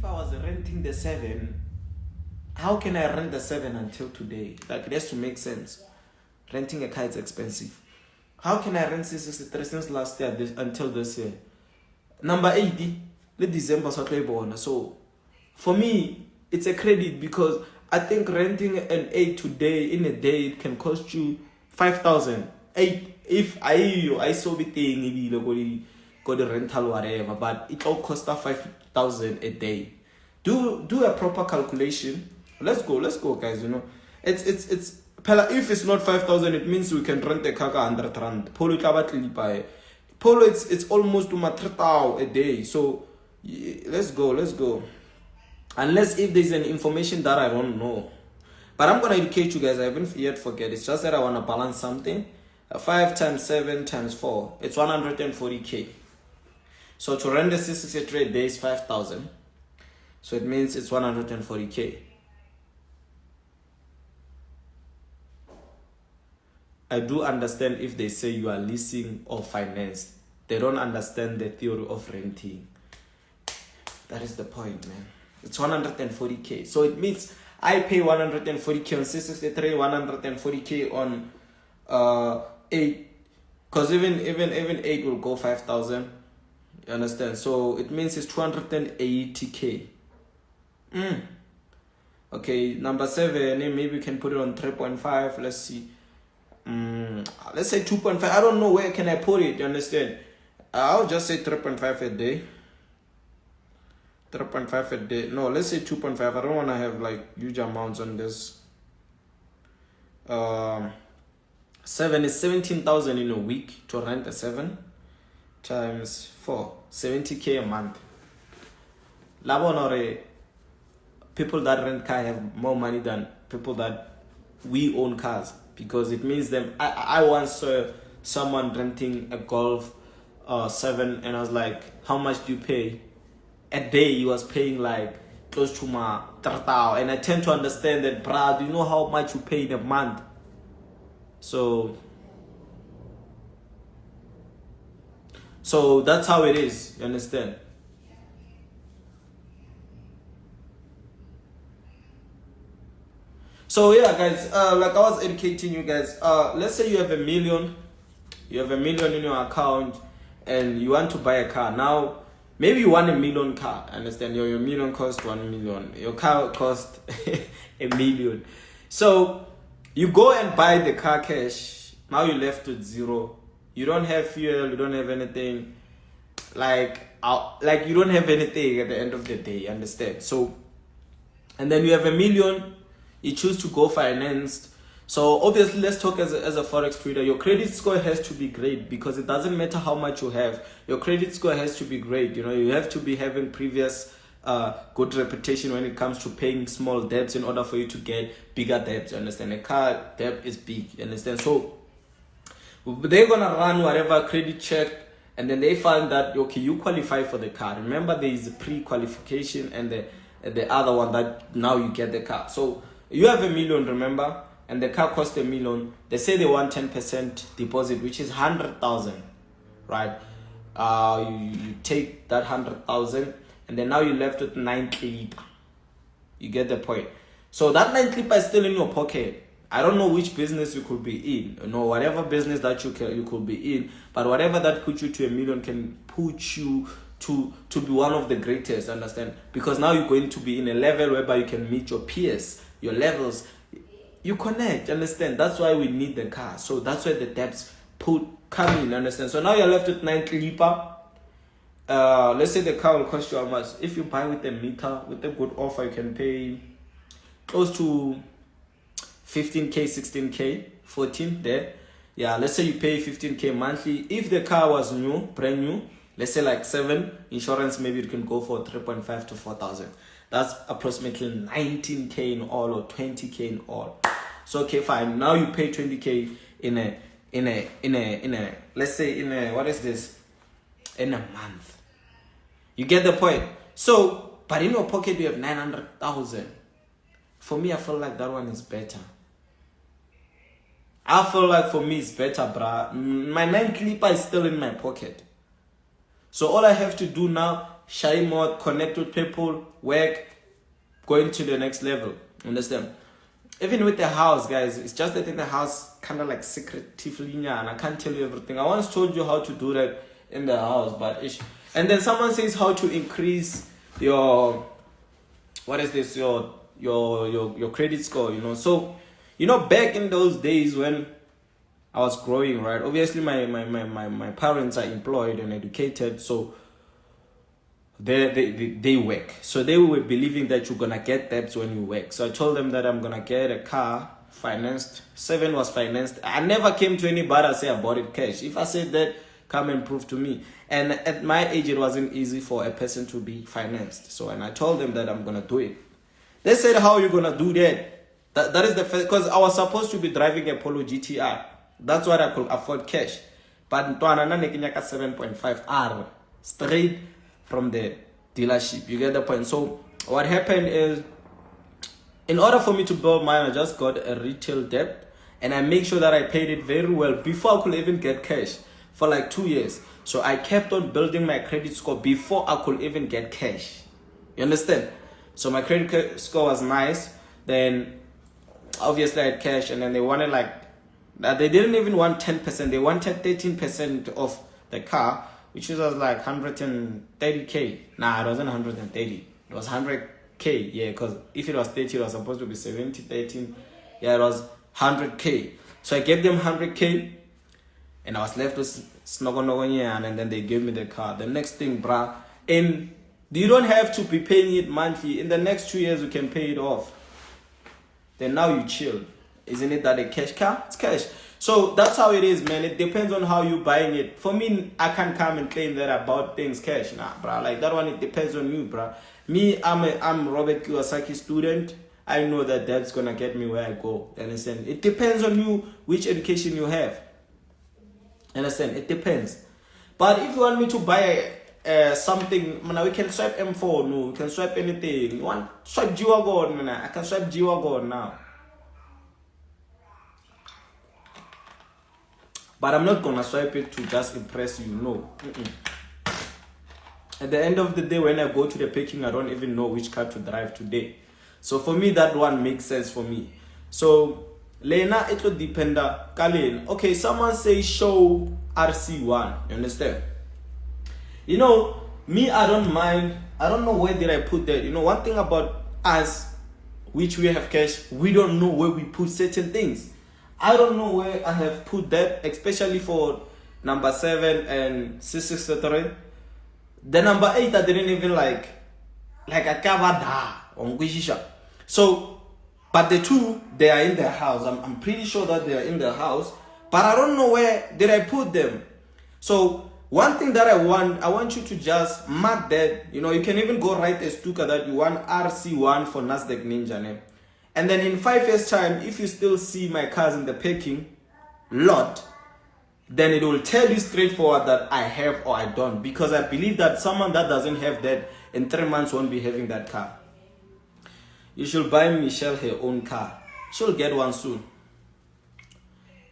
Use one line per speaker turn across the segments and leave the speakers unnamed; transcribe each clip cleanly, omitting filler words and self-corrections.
if I was renting the 7, how can I rent the 7 until today? Like, it has to make sense. Renting a car is expensive. How can I rent C63 since last year until this year? Number 80, the December so for me, it's a credit because I think renting an 8 today in a day, it can cost you 5,000. 8 if I saw the thing, go the rental whatever, but it all costs 5,000 a day. Do a proper calculation. Let's go, guys. It's if it's not 5,000, it means we can rent a car 100 rand. Polo Polo, it's almost to 3,000 a day. So let's go. Unless if there's an information that I don't know, but I'm gonna educate you guys. I haven't yet forget. It's just that I wanna balance something. 5 times 7 times 4, it's 140k. So to rent the 63 days, 5,000. So it means it's 140k. I do understand if they say you are leasing or finance. They don't understand the theory of renting. That is the point, man. It's 140k. So it means I pay 140k on 663, 140k on 8. Because even 8 will go 5,000. You understand? So it means it's 280k. Okay, number 7, maybe we can put it on 3.5. Let's see. Let's say 2.5. I don't know where can I put it. You understand? I'll just say 3.5 a day. 3.5 a day. No, let's say 2.5. I don't want to have like huge amounts on this. 7 is 17,000 in a week to rent a 7 times 4, 70k a month. Labonore, people that rent car have more money than people that we own cars, because it means them. I once saw someone renting a Golf 7, and I was like, how much do you pay? A day he was paying like close to my 3,000, and I tend to understand that, bruh, do you know how much you pay in a month? So that's how it is, you understand? So yeah, guys, like I was educating you guys, let's say you have $1 million in your account and you want to buy a car. Now, maybe you want $1 million car, understand? Your million cost 1 million, your car cost $1 million. So you go and buy the car cash. Now you're left with zero. You don't have fuel, you don't have anything. Like you don't have anything at the end of the day, understand? So, and then you have $1 million, you choose to go financed. So obviously, let's talk as a Forex trader. Your credit score has to be great, because it doesn't matter how much you have. Your credit score has to be great. You have to be having previous good reputation when it comes to paying small debts in order for you to get bigger debts. You understand? A car debt is big. You understand? So they're gonna run whatever credit check, and then they find that, okay, you qualify for the car. Remember, there is a pre-qualification and the other one that now you get the car. So you have $1 million, remember, and the car costs $1 million. They say they want 10% deposit, which is 100,000, right? You take that 100,000, and then now you're left with 9 clip. You get the point? So that 9 clip is still in your pocket. I don't know which business you could be in, whatever business that you could be in, but whatever that puts you to $1 million can put you to be one of the greatest, understand? Because now you're going to be in a level whereby you can meet your peers, your levels. You connect, understand? That's why we need the car. So that's where the debts come in, understand? So now you're left with 9 clipper. Let's say the car will cost you how much? If you buy with a meter, with a good offer, you can pay close to 15k, 16k, 14 there. Yeah, let's say you pay 15k monthly. If the car was new, brand new, let's say like 7, insurance, maybe you can go for 3.5 to 4,000. That's approximately 19k in all, or 20k in all. So okay, fine. Now you pay 20k in a let's say in a, what is this? In a month. You get the point? So, but in your pocket you have 900,000. For me, I feel like that one is better. I feel like for me it's better, bruh. My 9 clipper is still in my pocket. So all I have to do now, shy mode, connect with people, work, going to the next level. Understand? Even with the house, guys, it's just that in the house, kind of like secretively, and I can't tell you everything. I once told you how to do that in the house, but and then someone says how to increase your, what is this, your credit score, you know. So, you know, back in those days when I was growing, right, obviously my parents are employed and educated, so they work. So they were believing that you're gonna get debts when you work. So I told them that I'm gonna get a car financed. 7 was financed. I never came to anybody and say I bought it cash. If I said that, come and prove to me. And at my age, it wasn't easy for a person to be financed. So, and I told them that I'm gonna do it. They said, how are you gonna do that? That is the first, because I was supposed to be driving a Polo GTR. That's what I could afford cash. But 7.5 R straight from the dealership. You get the point? So what happened is, in order for me to build mine, I just got a retail debt, and I make sure that I paid it very well before I could even get cash for like 2 years. So I kept on building my credit score before I could even get cash. You understand? So my credit score was nice. Then obviously I had cash, and then they wanted like, they didn't even want 10%. They wanted 13% of the car, which was like 130k. Nah, it wasn't 130. It was 100k. Yeah, because if it was 30, it was supposed to be 70, 13. Yeah, it was 100k. So I gave them 100k, and I was left with Snogonogonya, and then they gave me the car. The next thing, bruh, and you don't have to be paying it monthly. In the next 2 years, you can pay it off. Then now you chill. Isn't it that a cash car? It's cash. So that's how it is, man. It depends on how you buying it. For me, I can't come and claim that I bought things cash. Nah, bruh. Like that one, it depends on you, bruh. Me, I'm Robert Kiyosaki student. I know that that's gonna get me where I go. Understand? It depends on you, which education you have. Understand? It depends. But if you want me to buy something, man, we can swipe M4. No, we can swipe anything. You want swipe G-Wagon? I can swipe G-Wagon now. But I'm not gonna swipe it to just impress you. No. At the end of the day, when I go to the picking, I don't even know which car to drive today. So for me, that one makes sense for me. So Lena, it will depend. Kalin. Okay, someone say show RC1. You understand? You know, me, I don't mind. I don't know where did I put that. You know, one thing about us, which we have cash, we don't know where we put certain things. I don't know where I have put that, especially for number 7 and 663. The number 8, I didn't even like a kavada on Guishisha. So, but the 2, they are in their house. I'm pretty sure that they are in their house, but I don't know where did I put them. So, one thing that I want you to just mark that. You know, you can even go write a sticker that you want RC1 for Nasdaq Ninja name. And then in 5 years time, if you still see my cars in the packing lot, then it will tell you straightforward that I have or I don't. Because I believe that someone that doesn't have that in 3 months won't be having that car. You should buy Michelle her own car. She'll get one soon.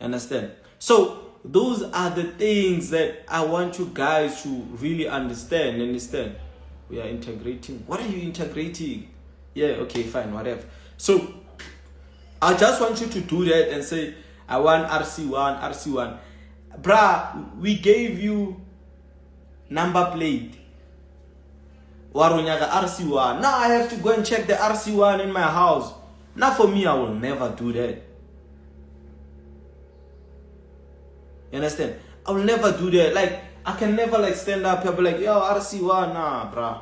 Understand? So those are the things that I want you guys to really understand. We are integrating. What are you integrating? Yeah, okay, fine, whatever. So, I just want you to do that and say, I want RC1. Bruh, we gave you number plate. Waronyaga RC1. Now I have to go and check the RC1 in my house. Now for me, I will never do that. You understand? I will never do that. Like, I can never like stand up and be like, yo, RC1, nah, bruh.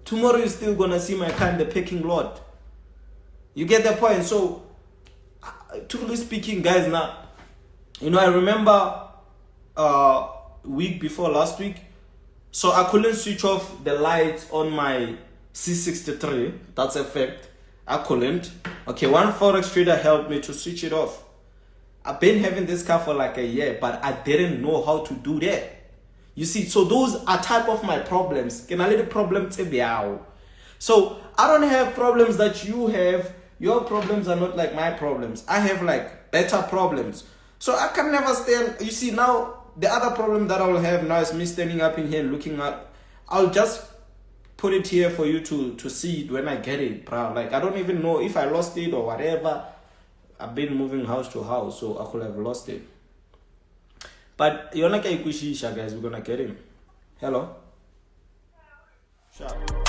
Tomorrow you're still gonna see my car in the packing lot. You get the point? So, truly speaking, guys, now, you know, I remember week before last week, so I couldn't switch off the lights on my C63. That's a fact. I couldn't. Okay, one Forex trader helped me to switch it off. I've been having this car for like a year, but I didn't know how to do that. You see, so those are type of my problems. Can I let the problem tell? So I don't have problems that you have. Your problems are not like my problems. I have like better problems. So I can never stand. You see, now the other problem that I will have now is me standing up in here and looking up. I'll just put it here for you to see it when I get it, bro. Like, I don't even know if I lost it or whatever. I've been moving house to house, so I could have lost it. But you're not guys, we're gonna get him. Hello? Sure.